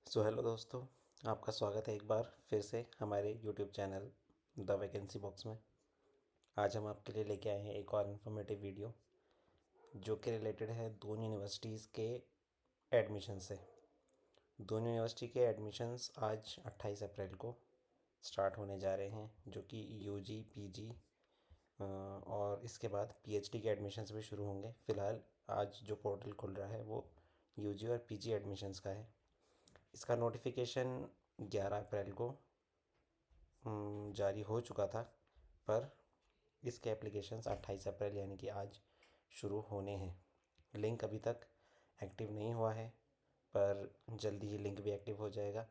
Hello दोस्तों, आपका स्वागत है एक बार फिर से हमारे YouTube channel the vacancy box में। आज हम आपके लिए लेके आए हैं एक और इन्फॉर्मेटिव वीडियो जो कि रिलेटेड है दोनों यूनिवर्सिटीज़ के एडमिशन से। दोनों यूनिवर्सिटी के एडमिशन्स आज 28 अप्रैल को स्टार्ट होने जा रहे हैं, जो कि यूजी, पीजी और इसके बाद पीएचडी के एडमिशन्स भी शुरू होंगे। फ़िलहाल आज जो पोर्टल खुल रहा है वो यूजी और पीजी एडमिशन्स का है। इसका नोटिफिकेशन 11 अप्रैल को जारी हो चुका था, पर इसके एप्लीकेशंस 28 अप्रैल यानी कि आज शुरू होने हैं। लिंक अभी तक एक्टिव नहीं हुआ है, पर जल्दी ही लिंक भी एक्टिव हो जाएगा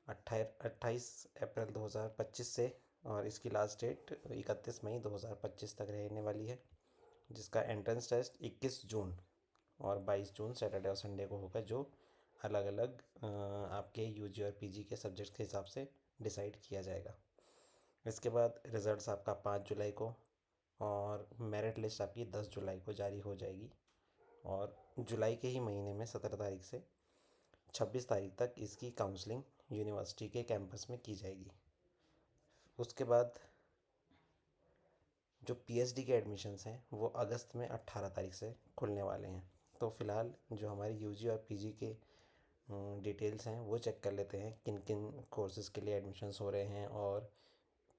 28 अप्रैल 2025 से। और इसकी लास्ट डेट 31 मई 2025 तक रहने वाली है, जिसका एंट्रेंस टेस्ट 21 जून और 22 जून सैटरडे और संडे को होगा, जो अलग अलग आपके यूजी और पीजी के सब्जेक्ट्स के हिसाब से डिसाइड किया जाएगा। इसके बाद रिज़ल्ट्स आपका 5 जुलाई को और मेरिट लिस्ट आपकी 10 जुलाई को जारी हो जाएगी। और जुलाई के ही महीने में 17 तारीख से 26 तारीख तक इसकी काउंसलिंग यूनिवर्सिटी के कैंपस में की जाएगी। उसके बाद जो पीएचडी के एडमिशन्स हैं वो अगस्त में 18 तारीख से खुलने वाले हैं। तो फ़िलहाल जो हमारे यूजी और पीजी के डिटेल्स हैं वो चेक कर लेते हैं, किन किन कोर्सेज़ के लिए एडमिशन्स हो रहे हैं और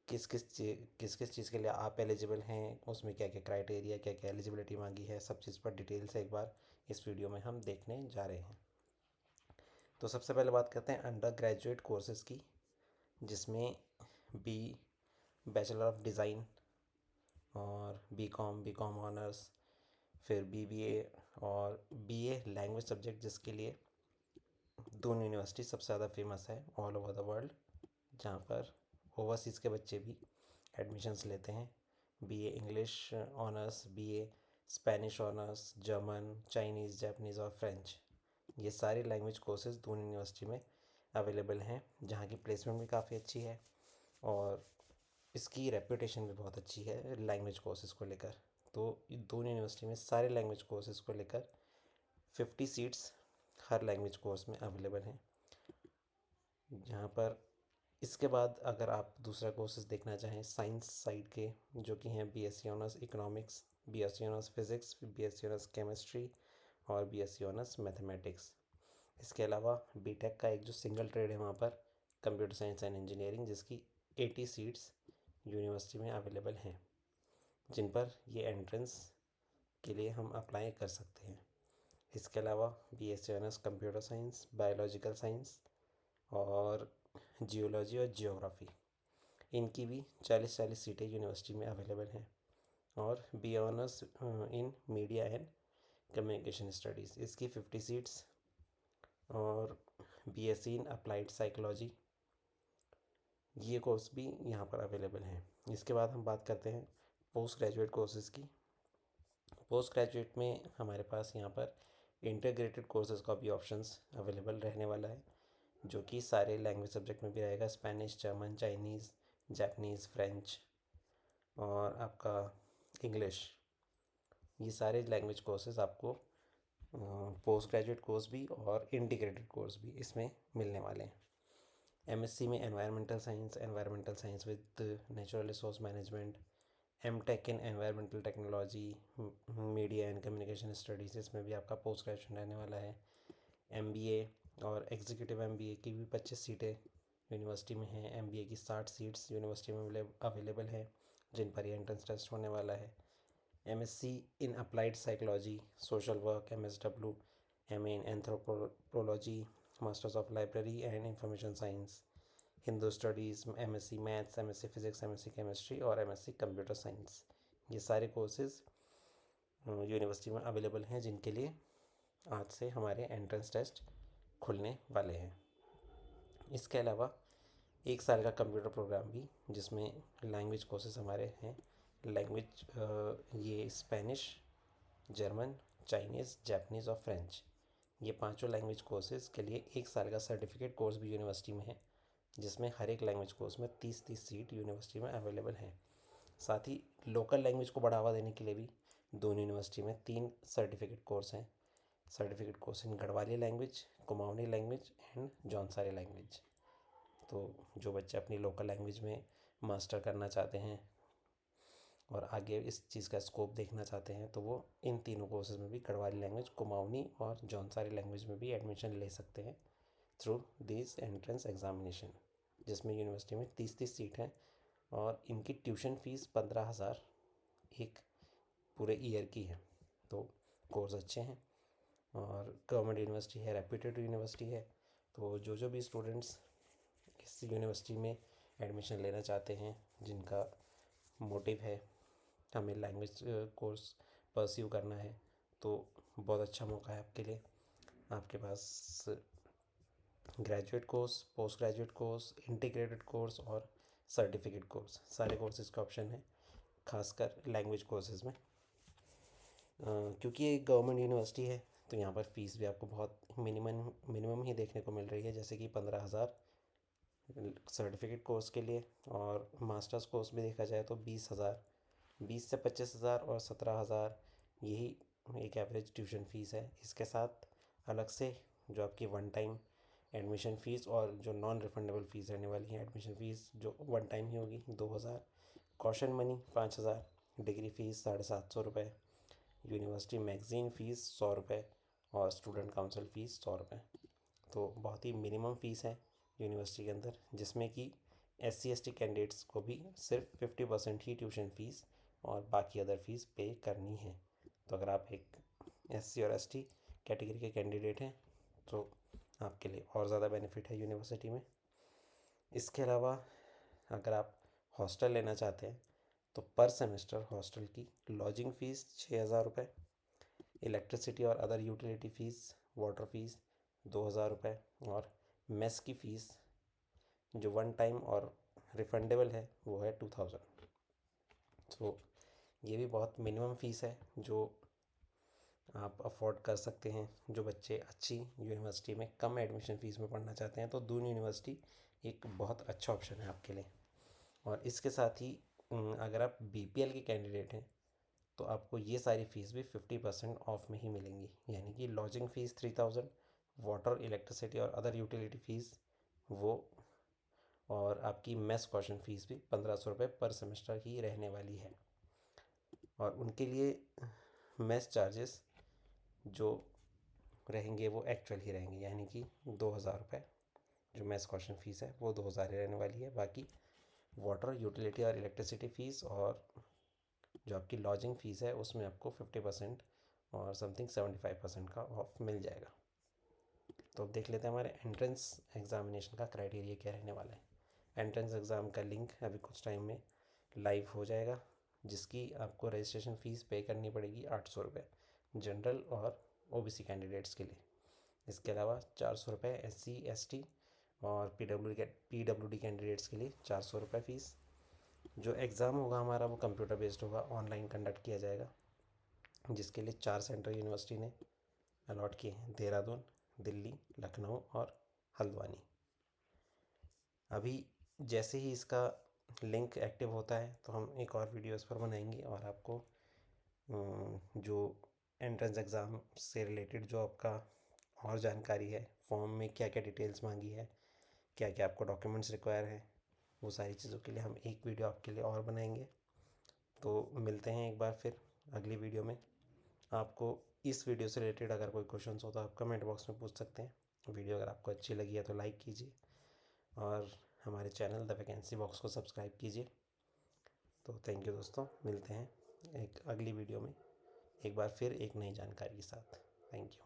किस किस चीज़ के लिए आप एलिजिबल हैं, उसमें क्या क्या क्राइटेरिया, क्या क्या एलिजिबिलिटी मांगी है, सब चीज़ पर डिटेल से एक बार इस वीडियो में हम देखने जा रहे हैं। तो सबसे पहले बात करते हैं अंडर ग्रेजुएट कोर्सेज़ की, जिसमें बी बैचलर ऑफ डिज़ाइन और बी कॉम ऑनर्स, फिर बीबीए और बीए लैंग्वेज सब्जेक्ट, जिसके लिए दोनों यूनिवर्सिटी सबसे ज़्यादा फेमस है ऑल ओवर द वर्ल्ड, जहाँ पर ओवरसीज़ के बच्चे भी एडमिशन्स लेते हैं। BA English honours, BA Spanish honours, German, Chinese, Japanese और फ्रेंच, ये सारे लैंग्वेज कोर्सेज दोनों यूनिवर्सिटी में अवेलेबल हैं, जहाँ की प्लेसमेंट भी काफ़ी अच्छी है और इसकी रेपुटेशन भी बहुत अच्छी है लैंग्वेज कोर्सेज़ को लेकर। तो दोनों यूनिवर्सिटी में सारे लैंग्वेज कोर्सेज़ को लेकर 50 सीट्स हर लैंग्वेज कोर्स में अवेलेबल हैं। यहाँ पर इसके बाद अगर आप दूसरा कोर्सेज देखना चाहें साइंस साइड के, जो कि हैं BSc honours economics, BSc honours physics, BSc honours chemistry और बीएससी ऑनर्स मैथमेटिक्स। इसके अलावा बीटेक का एक जो सिंगल ट्रेड है वहाँ पर कंप्यूटर साइंस एंड इंजीनियरिंग, जिसकी 80 सीट्स यूनिवर्सिटी में अवेलेबल हैं, जिन पर ये एंट्रेंस के लिए हम अप्लाई कर सकते हैं। इसके अलावा BSc honours computer science, biological science और जियोलॉजी और जियोग्राफी, इनकी भी 40-40 सीटें यूनिवर्सिटी में अवेलेबल हैं। और B honours in media and communication studies, इसकी 50 सीट्स। और बीएससी इन अप्लाइड साइकोलॉजी, ये कोर्स भी यहाँ पर अवेलेबल हैं। इसके बाद हम बात करते हैं पोस्ट ग्रेजुएट कोर्सेज़ की। पोस्ट ग्रेजुएट में हमारे पास यहाँ पर इंटीग्रेटेड कोर्सेज़ का भी ऑप्शंस अवेलेबल रहने वाला है, जो कि सारे लैंग्वेज सब्जेक्ट में भी रहेगा, Spanish, German, Chinese, Japanese, French और आपका इंग्लिश। ये सारे लैंग्वेज कोर्सेज़ आपको पोस्ट ग्रेजुएट कोर्स भी और इंटीग्रेटेड कोर्स भी इसमें मिलने वाले हैं। एमएससी में environmental science with natural resource management, MTech in environmental technology, media and communication studies, इसमें भी आपका पोस्ट ग्रेजुएशन रहने वाला है। एमबीए और एग्जीक्यूटिव एमबीए की भी 25 सीटें यूनिवर्सिटी में हैं। एमबीए की 60 सीट्स यूनिवर्सिटी में अवेलेबल हैं, जिन पर ये एंट्रेंस टेस्ट होने वाला है। MSc in applied psychology, social work, MSW, MA in anthropology, masters of library and information science, Hindu studies, MSc maths, MSc physics, MSc chemistry और एमएससी कंप्यूटर साइंस, ये सारे कोर्सेज़ यूनिवर्सिटी में अवेलेबल हैं, जिनके लिए आज से हमारे एंट्रेंस टेस्ट खुलने वाले हैं। इसके अलावा 1 साल का कंप्यूटर प्रोग्राम भी, जिसमें लैंग्वेज कोर्सेज हमारे हैं। लैंग्वेज ये स्पेनिश, जर्मन, चाइनीज़, जापानीज़ और फ्रेंच, ये पांचों लैंग्वेज कोर्सेज़ के लिए 1 साल का सर्टिफिकेट कोर्स भी यूनिवर्सिटी में है, जिसमें हर एक लैंग्वेज कोर्स में 30-30 सीट यूनिवर्सिटी में अवेलेबल हैं। साथ ही लोकल लैंग्वेज को बढ़ावा देने के लिए भी दोनों यूनिवर्सिटी में 3 सर्टिफिकेट कोर्स हैं। Certificate course in Garhwali language, Kumaoni language and Jaunsari language. तो जो बच्चे अपनी लोकल लैंग्वेज में मास्टर करना चाहते हैं और आगे इस चीज़ का स्कोप देखना चाहते हैं तो वो इन तीनों कोर्सेज में भी गढ़वाली लैंग्वेज, कुमाऊनी और जौनसारी लैंग्वेज में भी एडमिशन ले सकते हैं थ्रू दिस एंट्रेंस एग्जामिनेशन, जिसमें यूनिवर्सिटी में 30-30 सीट हैं और इनकी ट्यूशन फ़ीस 15,000 एक पूरे ईयर की है। तो कोर्स अच्छे हैं और गवर्नमेंट यूनिवर्सिटी है, रेप्यूटेड यूनिवर्सिटी है। तो जो भी स्टूडेंट्स इस यूनिवर्सिटी में एडमिशन लेना चाहते हैं, जिनका मोटिव है हमें लैंग्वेज कोर्स परस्यू करना है, तो बहुत अच्छा मौका है आपके लिए। आपके पास graduate course, post graduate course, integrated course और सर्टिफिकेट कोर्स, सारे कोर्सेज़ का ऑप्शन है, खासकर लैंग्वेज कोर्सेज़ में। क्योंकि ये गवर्नमेंट यूनिवर्सिटी है तो यहाँ पर फ़ीस भी आपको बहुत मिनिमम ही देखने को मिल रही है, जैसे कि 15,000 सर्टिफिकेट कोर्स के लिए, और मास्टर्स कोर्स भी देखा जाए तो 20,000, 20 से 25,000 और 17,000, यही एक एवरेज ट्यूशन फ़ीस है। इसके साथ अलग से जो आपकी वन टाइम एडमिशन फ़ीस और जो नॉन रिफंडेबल फ़ीस रहने वाली है, एडमिशन फ़ीस जो वन टाइम ही होगी 2,000, कॉशन मनी 5,000, डिग्री फ़ीस 750 रुपये, यूनिवर्सिटी मैगज़ीन फ़ीस 100 रुपये और स्टूडेंट काउंसिल फ़ीस 100 रुपये। तो बहुत ही मिनिमम फ़ीस है यूनिवर्सिटी के अंदर, जिसमें कि SC/ST कैंडिडेट्स को भी सिर्फ 50% ही ट्यूशन फ़ीस और बाकी अदर फ़ीस पे करनी है। तो अगर आप एक SC और ST कैटेगरी के कैंडिडेट हैं तो आपके लिए और ज़्यादा बेनिफिट है यूनिवर्सिटी में। इसके अलावा अगर आप हॉस्टल लेना चाहते हैं तो पर सेमेस्टर हॉस्टल की लॉजिंग फ़ीस 6,000 रुपये, इलेक्ट्रिसिटी और other utility fees, water fees 2,000 रुपये और मेस की फ़ीस जो वन टाइम और रिफंडेबल है वो है 2,000। तो ये भी बहुत मिनिमम फ़ीस है जो आप अफोर्ड कर सकते हैं। जो बच्चे अच्छी यूनिवर्सिटी में कम एडमिशन फ़ीस में पढ़ना चाहते हैं तो दून यूनिवर्सिटी एक बहुत अच्छा ऑप्शन है आपके लिए। और इसके साथ ही अगर आप BPL के कैंडिडेट हैं तो आपको ये सारी फ़ीस भी 50% ऑफ में ही मिलेंगी, यानी कि लॉजिंग फ़ीस 3,000, वाटर, इलेक्ट्रिसिटी और अदर यूटिलिटी फ़ीस वो, और आपकी मेस कॉशन फ़ीस भी 1,500 रुपये पर सेमेस्टर ही रहने वाली है। और उनके लिए मेस चार्जेस जो रहेंगे वो एक्चुअल ही रहेंगे, यानी कि 2,000 रुपये जो मेस कॉशन फ़ीस है वो 2,000 ही रहने वाली है। बाकी वाटर, यूटिलिटी और इलेक्ट्रिसिटी फ़ीस और जो आपकी लॉजिंग फ़ीस है उसमें आपको 50% और समथिंग 75% का ऑफ मिल जाएगा। तो अब देख लेते हैं हमारे एंट्रेंस एग्ज़ामिनेशन का क्राइटेरिया क्या रहने वाला है। एंट्रेंस एग्ज़ाम का लिंक अभी कुछ टाइम में लाइव हो जाएगा, जिसकी आपको रजिस्ट्रेशन फ़ीस पे करनी पड़ेगी 800 रुपये जनरल और OBC कैंडिडेट्स के लिए। इसके अलावा 400 रुपये SC/ST और PWD कैंडिडेट्स के लिए 400 रुपये फ़ीस। जो एग्ज़ाम होगा हमारा वो कंप्यूटर बेस्ड होगा, ऑनलाइन कंडक्ट किया जाएगा, जिसके लिए 4 सेंटर यूनिवर्सिटी ने अलॉट किए हैं, देहरादून, दिल्ली, लखनऊ और हल्द्वानी। अभी जैसे ही इसका लिंक एक्टिव होता है तो हम एक और वीडियो इस पर बनाएंगे और आपको जो एंट्रेंस एग्ज़ाम से रिलेटेड जो आपका और जानकारी है, फॉर्म में क्या क्या डिटेल्स मांगी है, क्या क्या आपको डॉक्यूमेंट्स रिक्वायर हैं, वो सारी चीज़ों के लिए हम एक वीडियो आपके लिए और बनाएंगे। तो मिलते हैं एक बार फिर अगली वीडियो में। आपको इस वीडियो से रिलेटेड अगर कोई क्वेश्चंस हो तो आप कमेंट बॉक्स में पूछ सकते हैं। वीडियो अगर आपको अच्छी लगी है तो लाइक कीजिए और हमारे चैनल द वैकेंसी बॉक्स को सब्सक्राइब कीजिए। तो थैंक यू दोस्तों, मिलते हैं एक अगली वीडियो में एक बार फिर एक नई जानकारी के साथ। Thank you.